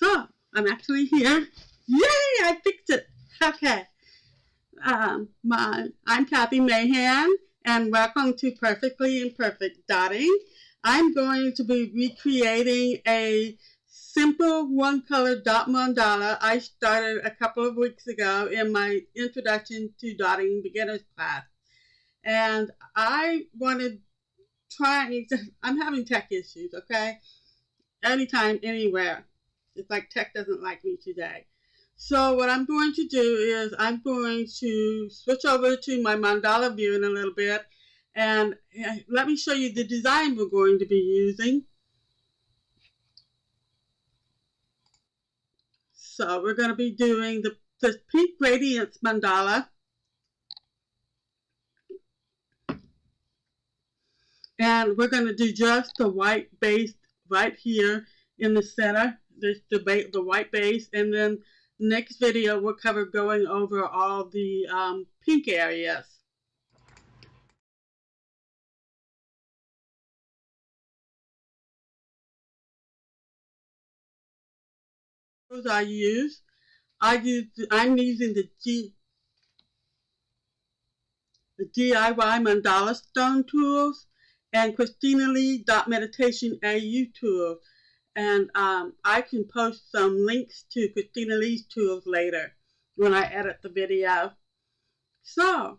So, I'm actually here. Yay! I fixed it. Okay. I'm Kathy Mahan, and welcome to Perfectly Imperfect Dotting. I'm going to be recreating a simple one-color dot mandala I started a couple of weeks ago in my Introduction to Dotting Beginners class. And I wanted trying, I'm having tech issues, okay? Anytime, anywhere. It's like tech doesn't like me today. So what I'm going to do is I'm going to switch over to my mandala view in a little bit, and let me show you the design we're going to be using. So we're going to be doing the pink radiance mandala, and we're going to do just the white base right here in the center. There's the white base, and then next video we'll cover going over all the pink areas. I'm using the DIY Mandala Stone tools and Christina Lee Meditation AU tools. And I can post some links to Christina Lee's tools later when I edit the video. So,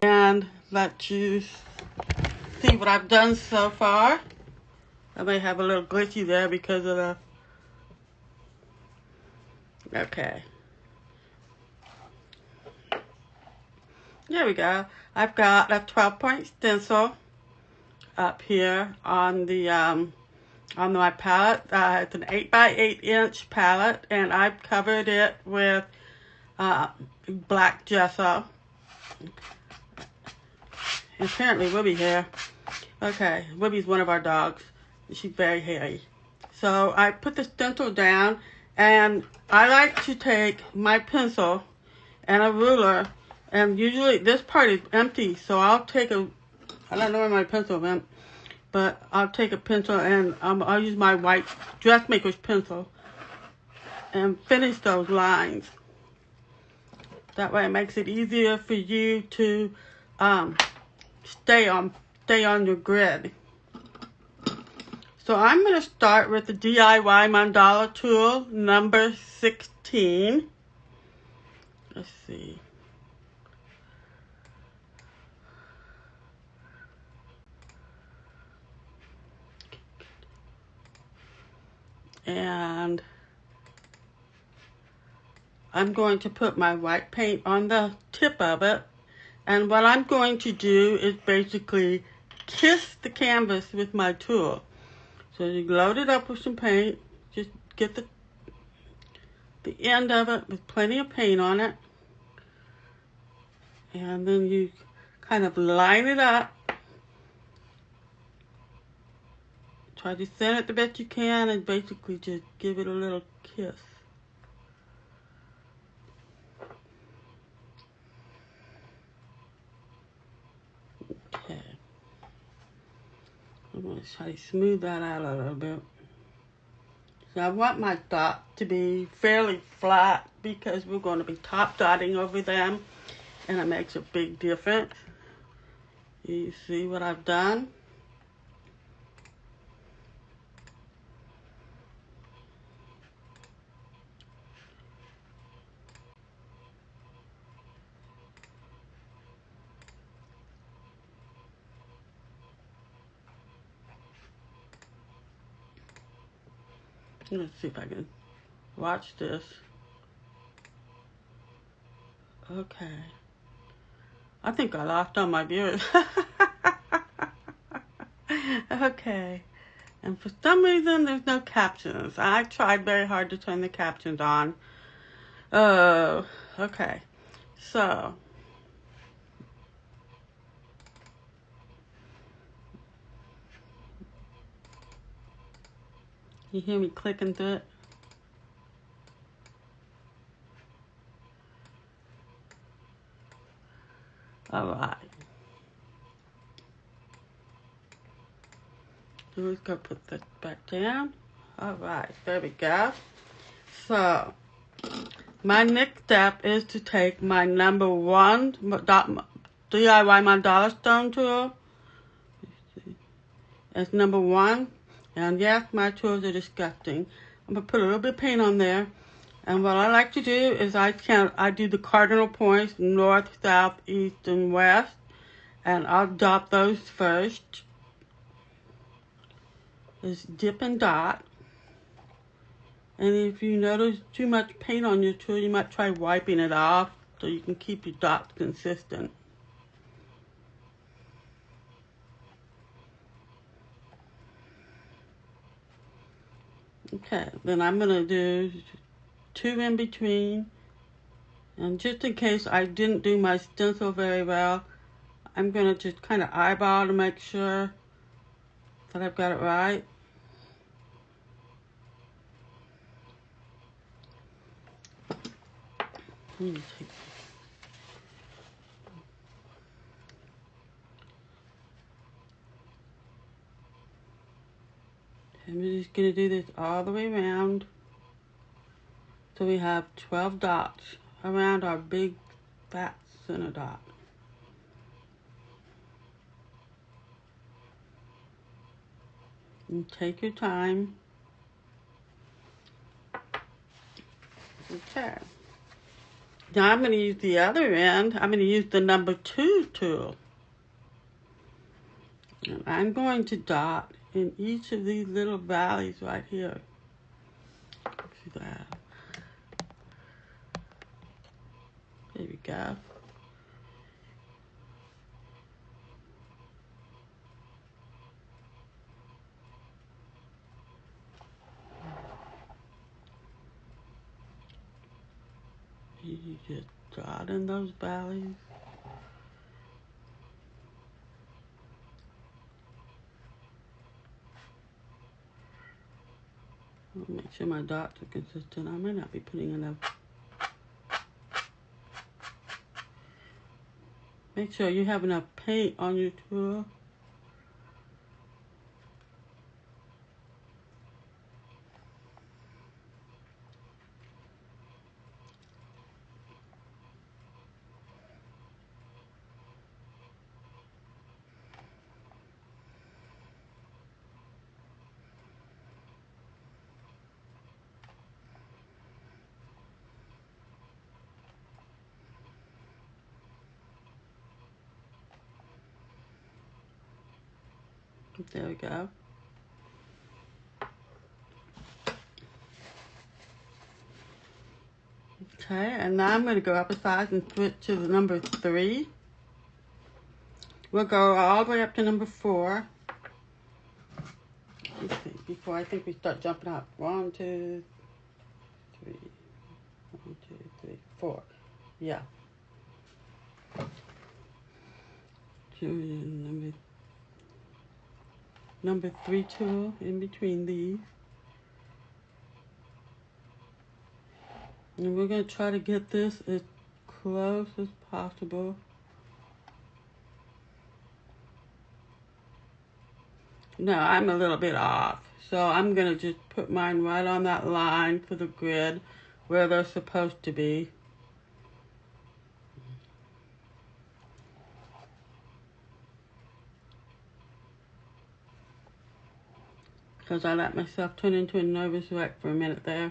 and let you see what I've done so far. I may have a little glitchy there because of the... Okay. There we go. I've got a 12-point stencil up here on my palette. It's an 8x8 inch palette, and I've covered it with black gesso. And apparently Wibby here. Okay, Wibby's one of our dogs. She's very hairy. So I put the stencil down, and I like to take my pencil and a ruler, and usually this part is empty, so I'll take I don't know where my pencil went, but I'll take a pencil and I'll use my white dressmaker's pencil and finish those lines. That way it makes it easier for you to stay on your grid. So I'm going to start with the DIY Mandala tool number 16. Let's see. And I'm going to put my white paint on the tip of it. And what I'm going to do is basically kiss the canvas with my tool. So you load it up with some paint. Just get the end of it with plenty of paint on it. And then you kind of line it up. Try to thin it the best you can and basically just give it a little kiss. Okay. I'm going to try to smooth that out a little bit. So I want my dot to be fairly flat because we're going to be top dotting over them, and it makes a big difference. You see what I've done? Let's see if I can watch this. Okay. I think I lost all my viewers. Okay. And for some reason, there's no captions. I tried very hard to turn the captions on. Oh, okay. So, you hear me clicking through it? All right. So let's go put this back down. All right, there we go. So, my next step is to take my number one DIY Mandala stone tool. It's number one. And yes, my tools are disgusting. I'm going to put a little bit of paint on there. And what I like to do is I do the cardinal points, north, south, east, and west. And I'll dot those first. Just dip and dot. And if you notice too much paint on your tool, you might try wiping it off so you can keep your dots consistent. Okay, then I'm going to do 2 in between. And just in case I didn't do my stencil very well, I'm going to just kind of eyeball to make sure that I've got it right. I'm just going to do this all the way around. So we have 12 dots around our big fat center dot. And take your time. Okay. Now I'm going to use the other end. I'm going to use the number 2 tool. And I'm going to dot in each of these little valleys right here. See that? There we go. You just dot in those valleys. I'll make sure my dots are consistent. I may not be putting enough. Make sure you have enough paint on your tool. There we go. Okay, and now I'm going to go up a size and switch to the number 3. We'll go all the way up to number 4. Let's see, before I think we start jumping up. 1, 2, 3. 1, 2, 3, 4. Yeah. Number 3 tool in between these. And we're going to try to get this as close as possible. No, I'm a little bit off. So I'm going to just put mine right on that line for the grid where they're supposed to be. Because I let myself turn into a nervous wreck for a minute there.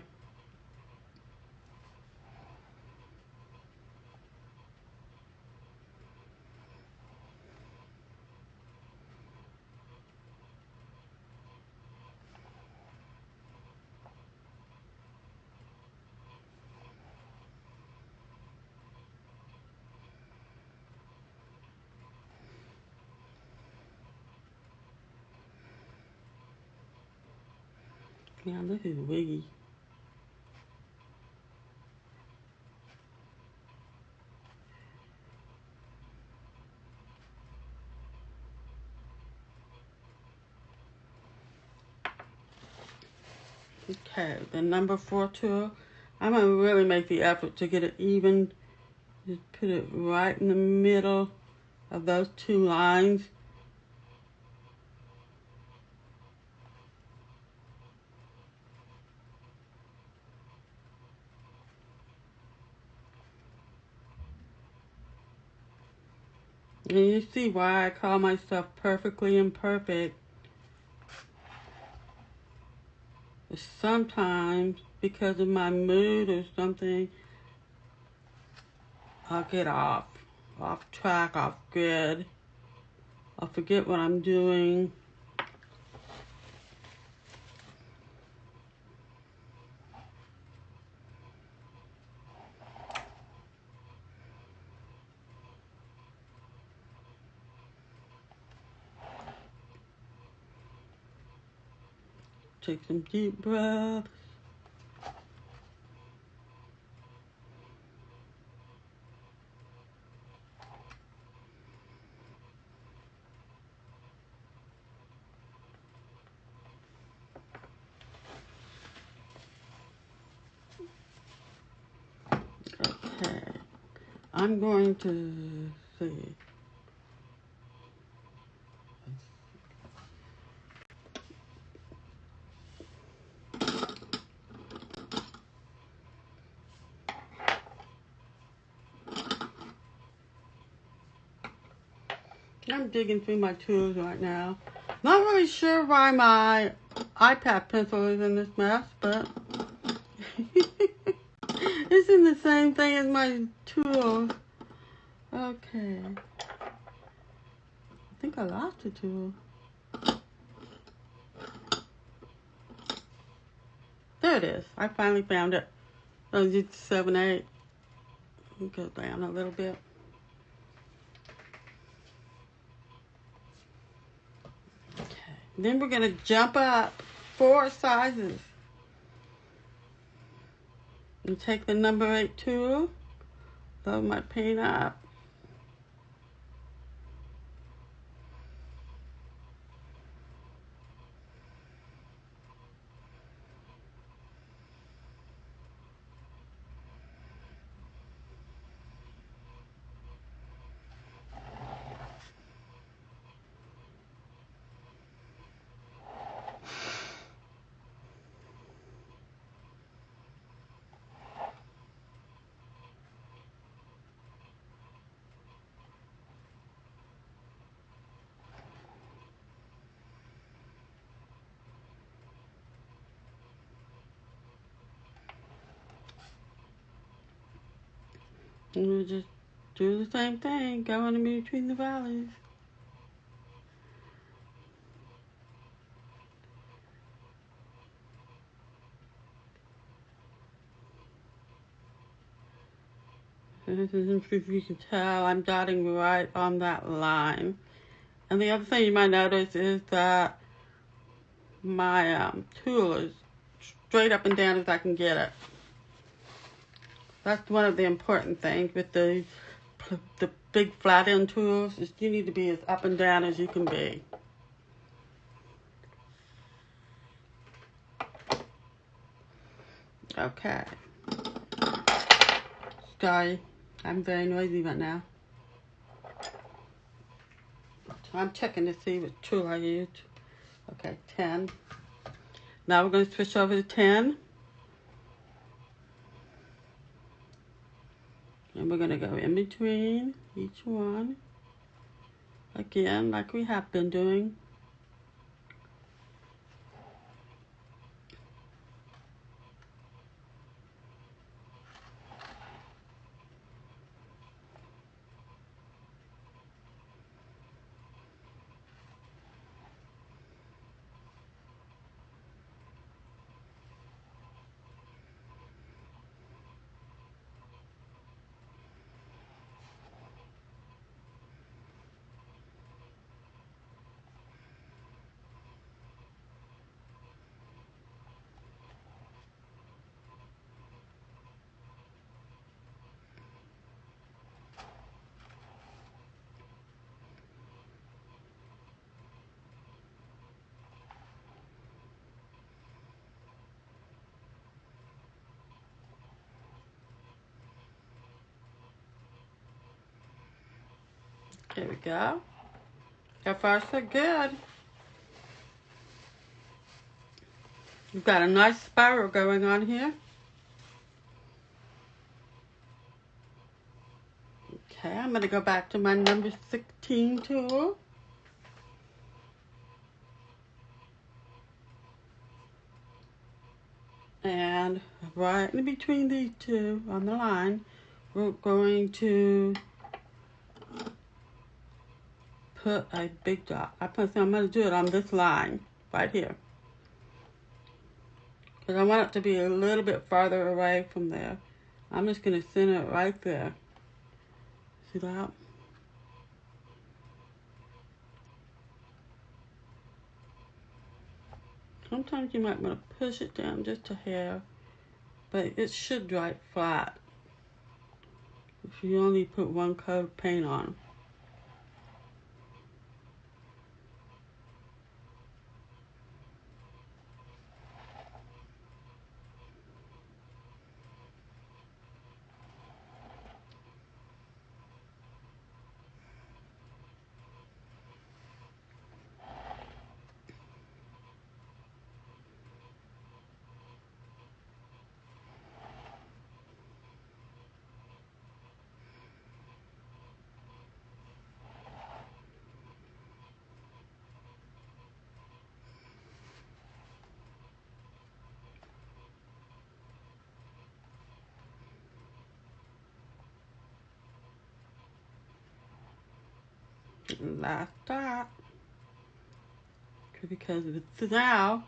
Yeah, this is wiggy. Okay, the number 4 tool. I'm going to really make the effort to get it even. Just put it right in the middle of those 2 lines. And you see why I call myself perfectly imperfect. Sometimes, because of my mood or something, I'll get off track, off grid. I'll forget what I'm doing. Take some deep breaths. Okay, I'm going to see. I'm digging through my tools right now. Not really sure why my iPad pencil is in this mess, but it's in the same thing as my tools. Okay. I think I lost a tool. There it is. I finally found it. Oh, it's 7/8. Go down a little bit. Okay. Then we're going to jump up 4 sizes. And take the number 8 tool. Load my paint up. And we'll just do the same thing, going in between the valleys. And if you can tell, I'm dotting right on that line. And the other thing you might notice is that my tool is straight up and down as I can get it. That's one of the important things with the big flat end tools, is you need to be as up and down as you can be. Okay. Sorry, I'm very noisy right now. I'm checking to see what tool I used. Okay, 10. Now we're going to switch over to 10. And we're going to go in between each one. Again, like we have been doing. Here we go. So far, so good. You've got a nice spiral going on here. Okay, I'm going to go back to my number 16 tool. And right in between these two on the line, we're going to put a big dot. I'm going to do it on this line right here. Because I want it to be a little bit farther away from there. I'm just going to center it right there. See that? Sometimes you might want to push it down just a hair, but it should dry flat if you only put one coat of paint on. Last dot. Because now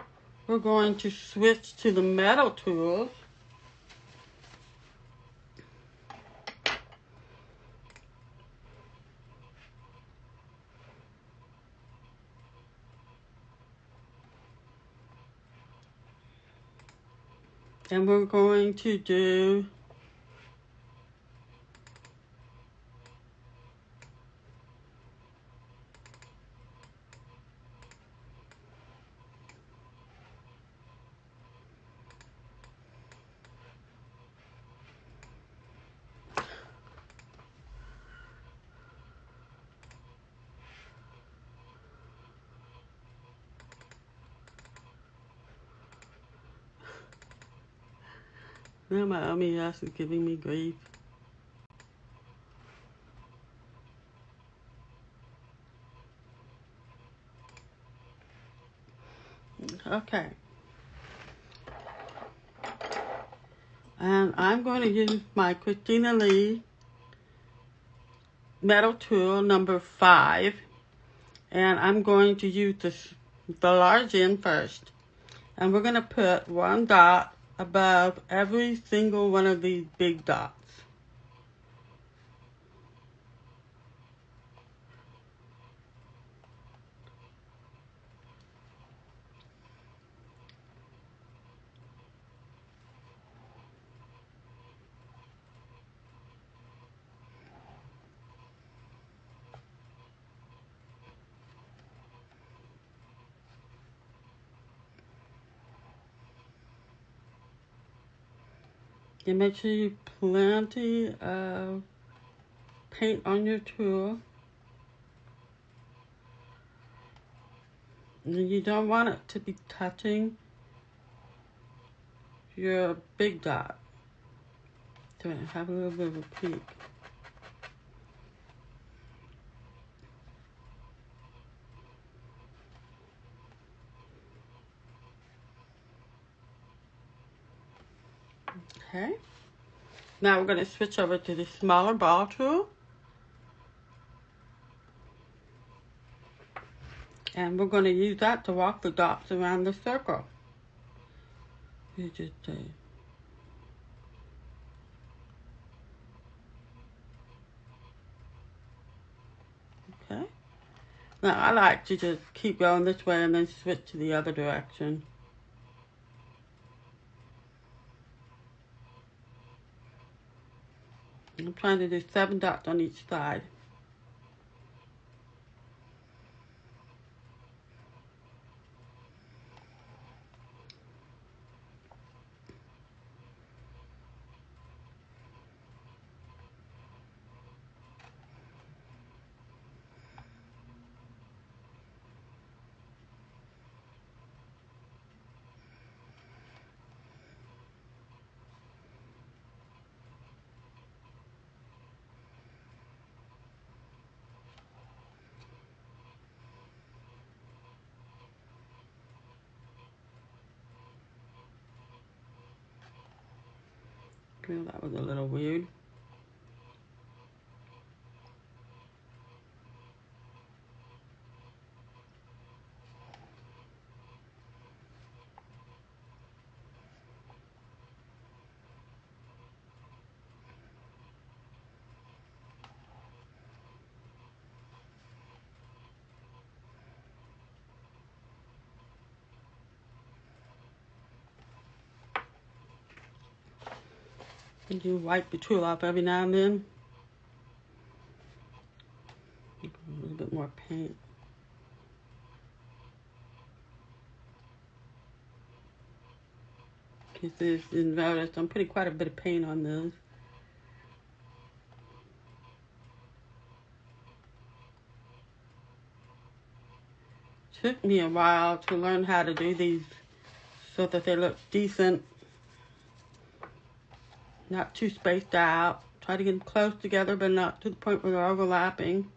we're going to switch to the metal tools. And we're going to do now my ass is giving me grief. Okay. And I'm going to use my Christina Lee metal tool number 5. And I'm going to use the large end first. And we're going to put one dot above every single one of these big dots. And make sure you plenty of paint on your tool. And you don't want it to be touching your big dot. So have a little bit of a peek. Okay. Now we're going to switch over to the smaller ball tool. And we're going to use that to walk the dots around the circle. You just do. Okay. Now I like to just keep going this way and then switch to the other direction. I'm trying to do 7 dots on each side. Well, that was a little weird. And you wipe the tool off every now and then. A little bit more paint. In case you didn't notice, I'm putting quite a bit of paint on this. Took me a while to learn how to do these so that they look decent, not too spaced out. Try to get them close together, but not to the point where they're overlapping.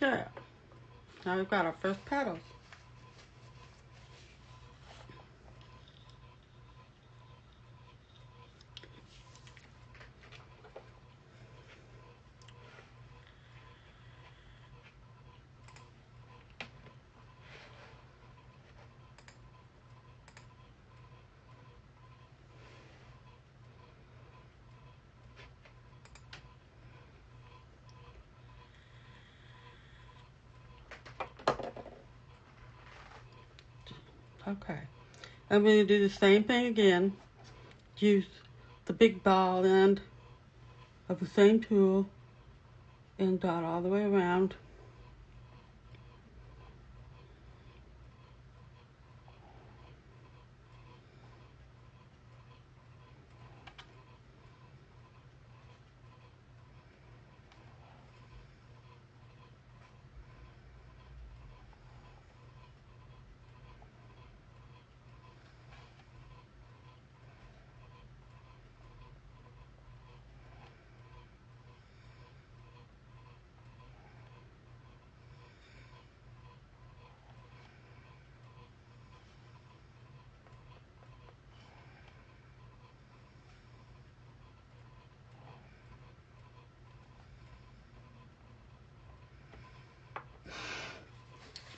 Yeah. Now we've got our first petals. Okay. I'm going to do the same thing again. Use the big ball end of the same tool and dot all the way around.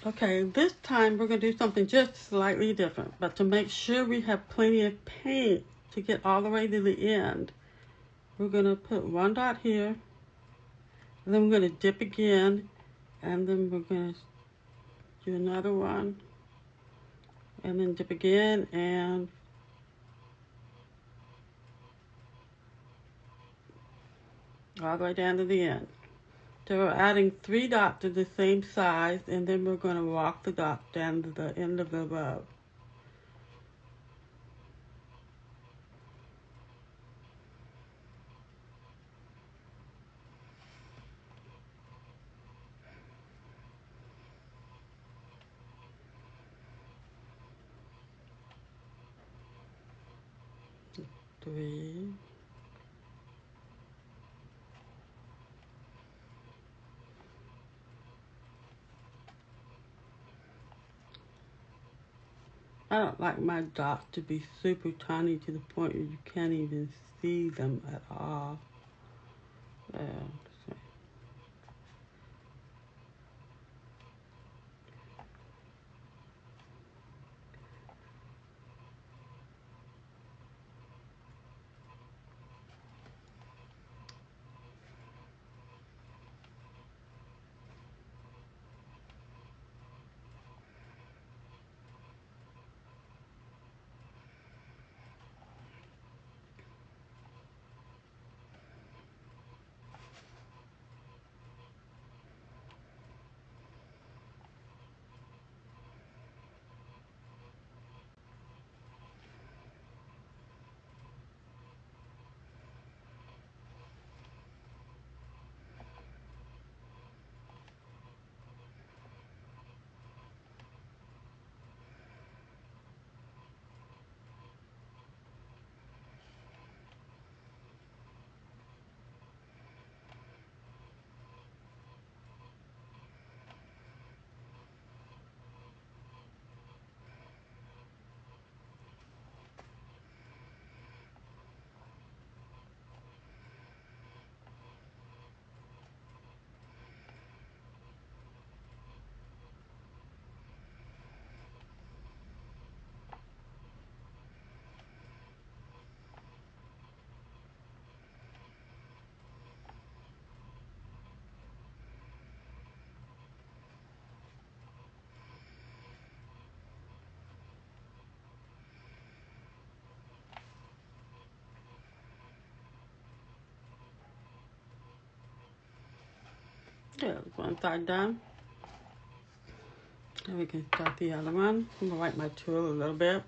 Okay, this time we're going to do something just slightly different, but to make sure we have plenty of paint to get all the way to the end, we're going to put one dot here, and then we're going to dip again, and then we're going to do another one and then dip again and all the way down to the end. So we're adding 3 dots of the same size, and then we're going to walk the dot down to the end of the row. Three. I don't like my dots to be super tiny to the point where you can't even see them at all. Yeah, one side done. And we can start the other one. I'm gonna wipe my tool a little bit.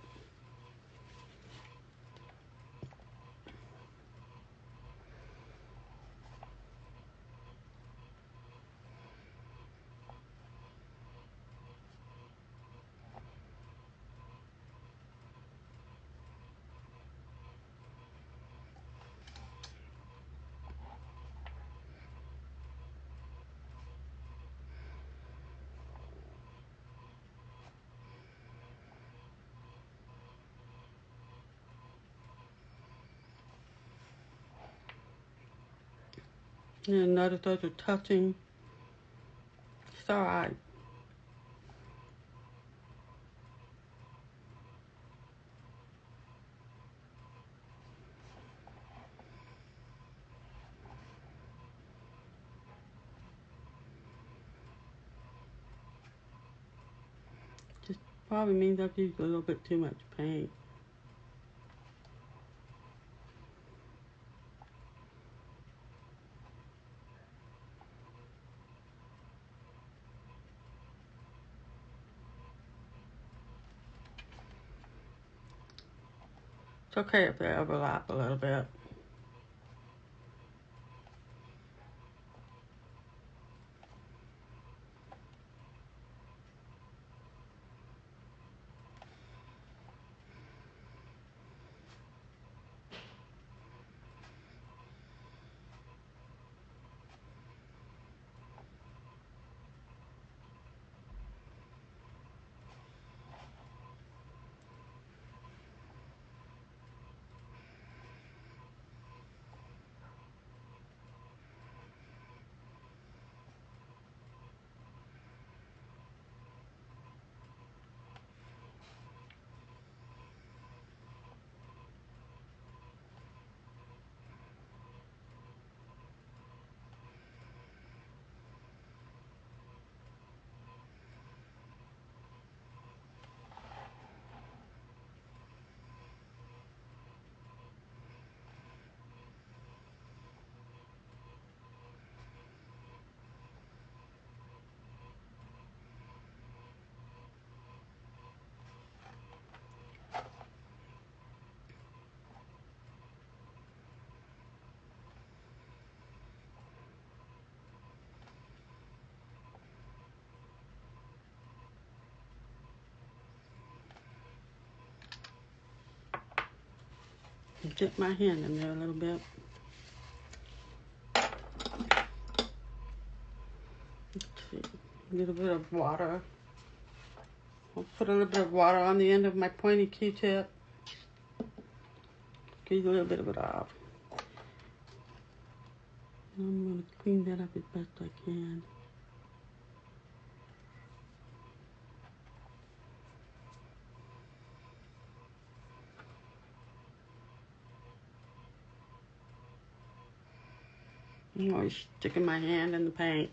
And notice those are touching. It's alright. Just probably means I've used a little bit too much paint. It's okay if they overlap a little bit. Dip my hand in there a little bit. Let's see, a little bit of water. I'll put a little bit of water on the end of my pointy Q-tip. Get a little bit of it off. I'm going to clean that up as best I can. I'm always sticking my hand in the paint.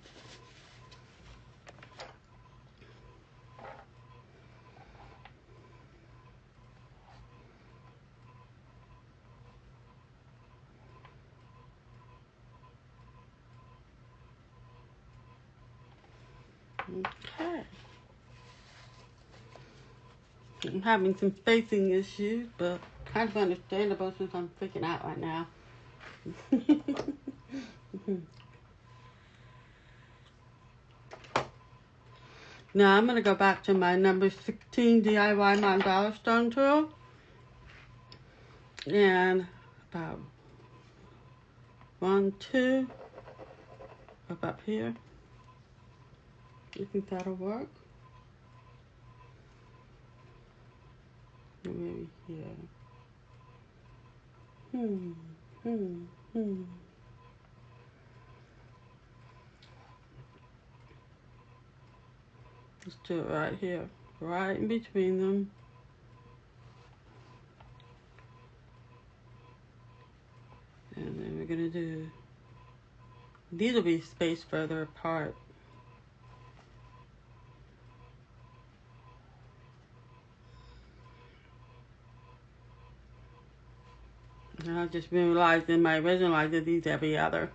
Okay. I'm having some spacing issues, but kind of understandable since I'm freaking out right now. Now I'm going to go back to my number 16 DIY Mandala stone tool. And about 1, 2 up here. You think that'll work? Maybe here. Let's do it right here, right in between them. And then we're gonna do, these will be spaced further apart. And I just realized in my original I did these every other.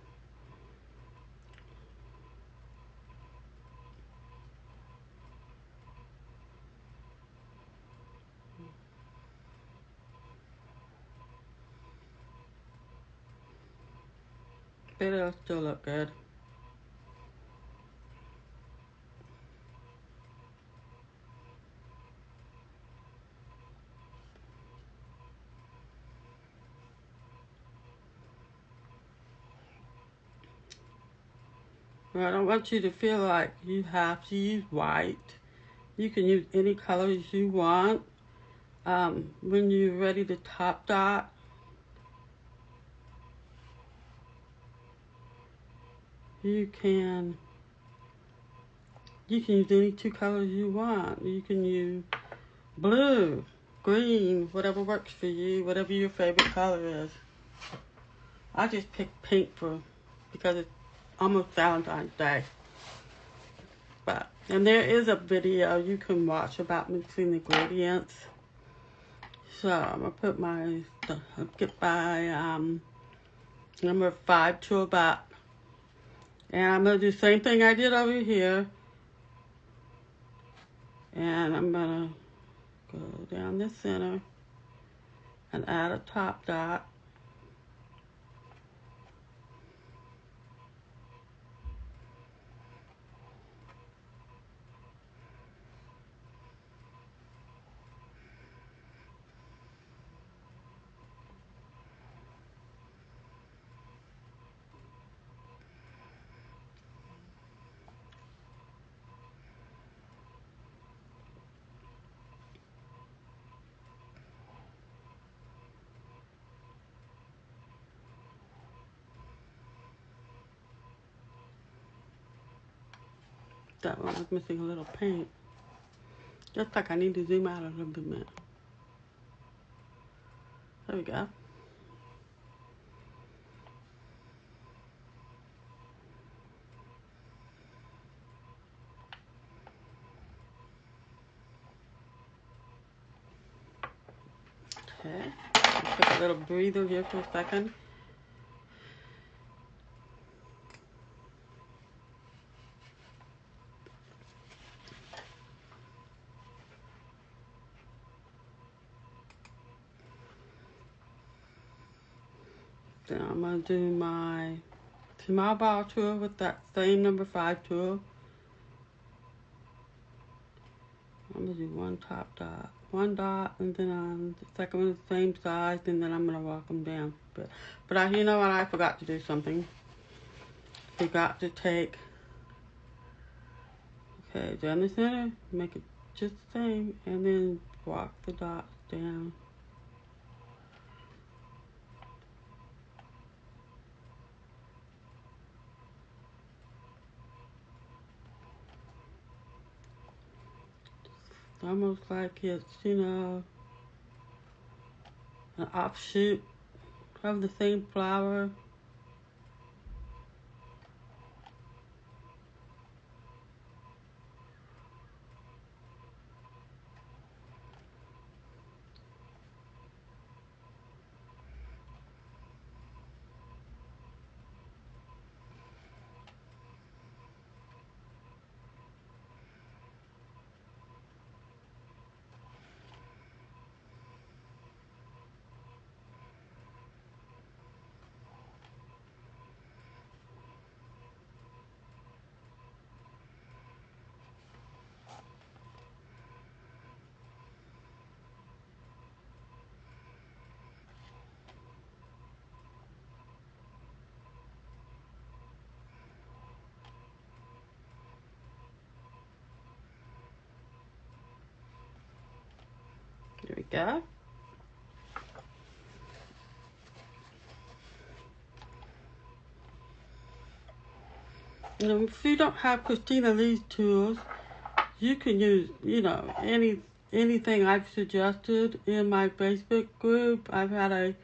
But it'll still look good. I don't want you to feel like you have to use white. You can use any colors you want. When you're ready to top dot, you can use any 2 colors you want. You can use blue, green, whatever works for you, whatever your favorite color is. I just picked pink because it's almost Valentine's Day. And there is a video you can watch about mixing the ingredients. So I'm gonna put get my number 5 tool back, and I'm gonna do the same thing I did over here. And I'm gonna go down the center and add a top dot. That one was missing a little paint. Just like I need to zoom out a little bit more. There we go. Okay, take a little breather here for a second. Then I'm going to do my small ball tool with that same number 5 tool. I'm going to do 1 top dot. one dot, and then on the second one the same size, and then I'm gonna walk them down. But you know what? I forgot to do something. Forgot to take. Okay, down the center, make it just the same, and then walk the dots down. It's almost like it's, an offshoot of the same flower. There we go. If you don't have Christina Lee's tools, you can use, anything I've suggested in my Facebook group. I've had a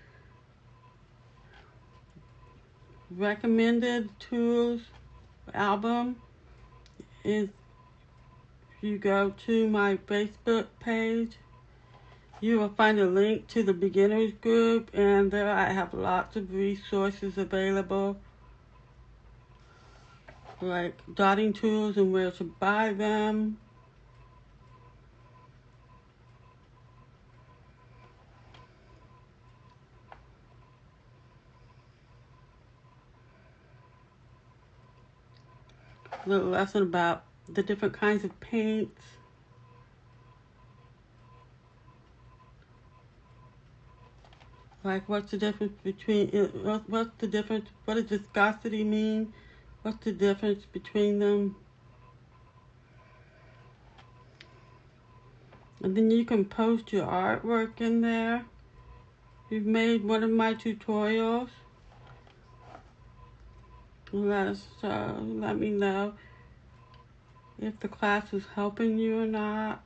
recommended tools album. If you go to my Facebook page, you will find a link to the beginners group, and there I have lots of resources available, like dotting tools and where to buy them. A little lesson about the different kinds of paints. Like, what's the difference between, what does viscosity mean? What's the difference between them? And then you can post your artwork in there. You've made one of my tutorials. Let me know if the class is helping you or not.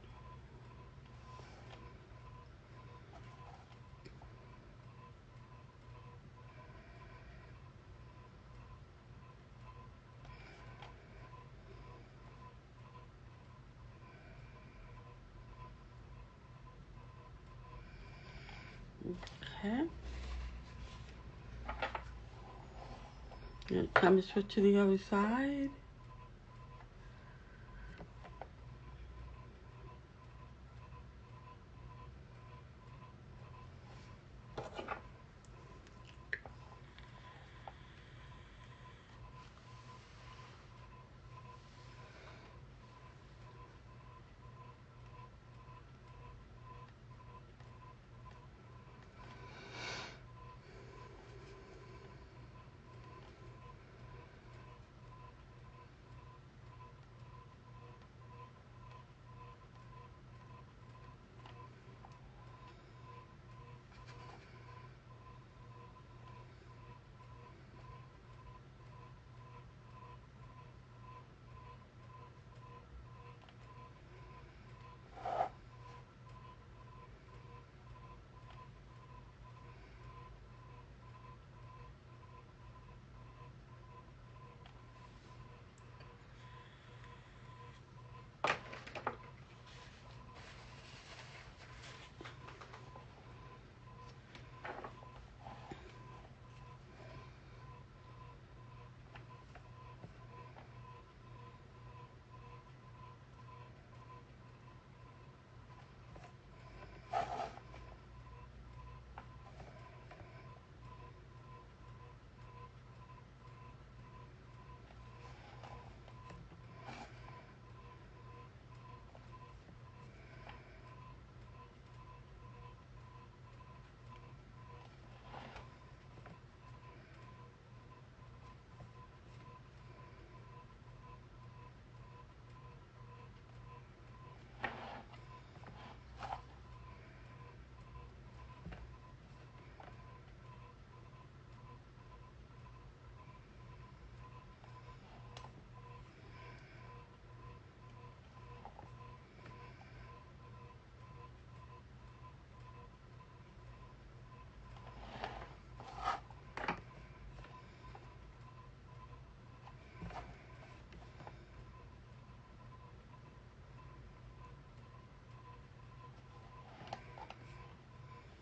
Okay. Now time to switch to the other side.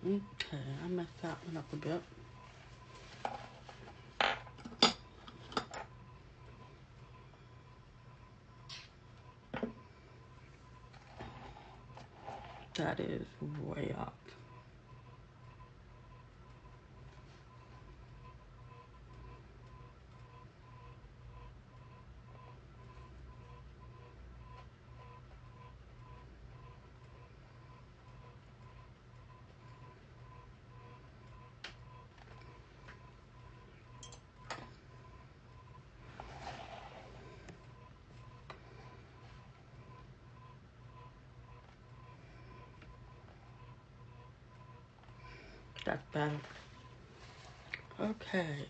Okay, I messed that one up a bit. That is way up. That's better. Okay.